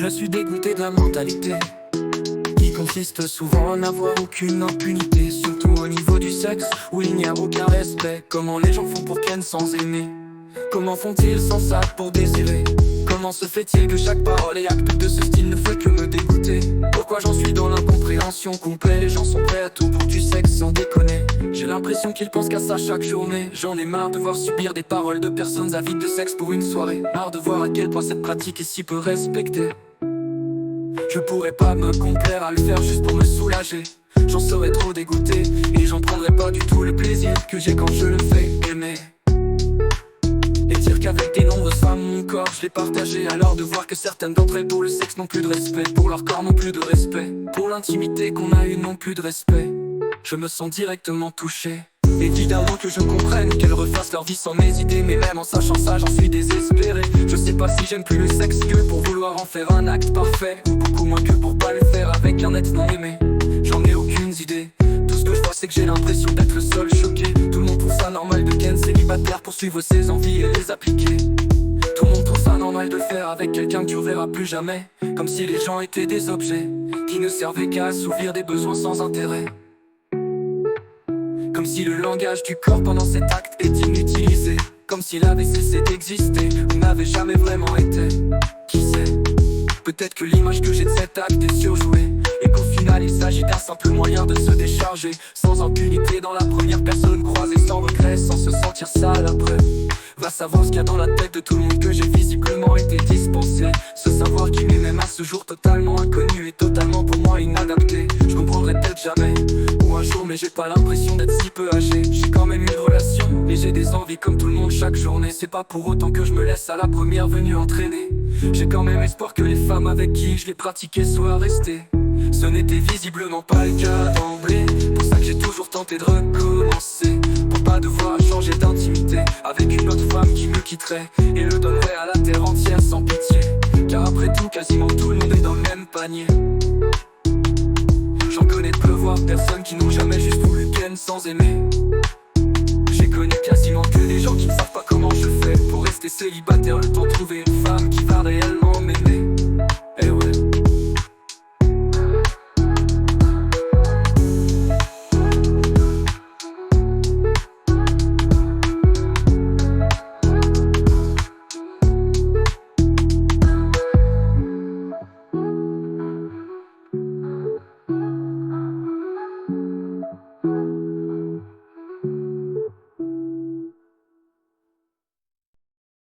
Je suis dégoûté de la mentalité qui consiste souvent à n'avoir aucune impunité, surtout au niveau du sexe où il n'y a aucun respect. Comment les gens font pour ken sans aimer? Comment font-ils sans ça pour désirer? Comment se fait-il que chaque parole et acte de ce style ne fait que me dégoûter? Pourquoi j'en suis dans l'incompréhension complète? Les gens sont prêts à tout pour du sexe sans déconner. J'ai l'impression qu'ils pensent qu'à ça chaque journée. J'en ai marre de voir subir des paroles de personnes avides de sexe pour une soirée. Marre de voir à quel point cette pratique est si peu respectée. Je pourrais pas me complaire à le faire juste pour me soulager. J'en serais trop dégoûté et j'en prendrais pas du tout le plaisir que j'ai quand je le fais aimer. Et dire qu'avec des nombreuses femmes mon corps je l'ai partagé. Alors de voir que certaines d'entre elles pour le sexe n'ont plus de respect, pour leur corps n'ont plus de respect, pour l'intimité qu'on a eue n'ont plus de respect. Je me sens directement touché. Évidemment que je comprenne qu'elles refassent leur vie sans mes idées, mais même en sachant ça j'en suis désespéré. Je sais pas si j'aime plus le sexe que pour vouloir en faire un acte parfait, ou beaucoup moins que pour pas le faire avec un être non aimé. J'en ai aucune idée. Tout ce que je vois c'est que j'ai l'impression d'être le seul choqué. Tout le monde trouve ça normal de ken célibataire pour suivre ses envies et les appliquer. Tout le monde trouve ça normal de faire avec quelqu'un que tu reverras plus jamais. Comme si les gens étaient des objets qui ne servaient qu'à assouvir des besoins sans intérêt. Comme si le langage du corps pendant cet acte est inutilisé. Comme s'il avait cessé d'exister ou n'avait jamais vraiment été. Qui sait? Peut-être que l'image que j'ai de cet acte est surjouée, et qu'au final il s'agit d'un simple moyen de se décharger sans impunité dans la première personne croisée, sans regret, sans se sentir sale après. Va savoir ce qu'il y a dans la tête de tout le monde que j'ai visiblement été dispensé. Ce savoir qui m'est même à ce jour totalement inconnu et totalement pour moi inadapté. Je comprendrai peut-être jamais, ou un jour, mais j'ai pas l'impression d'être si peu âgé. J'ai quand même une relation et j'ai des envies comme tout le monde chaque journée. C'est pas pour autant que je me laisse à la première venue entraîner. J'ai quand même espoir que les femmes avec qui je l'ai pratiqué soient restées. Ce n'était visiblement pas le cas d'emblée. Pour ça que j'ai toujours tenté de recommencer, pour pas devoir changer d'intimité avec une autre femme qui me quitterait et le donnerait à la terre entière sans pitié. Car après tout, quasiment tout le monde est dans le même panier. J'en connais de pleuvoir personnes qui n'ont jamais juste voulu ken sans aimer. J'ai connu quasiment que des gens qui ne savent pas comment je fais pour rester célibataire, le temps de trouver une femme qui va réellement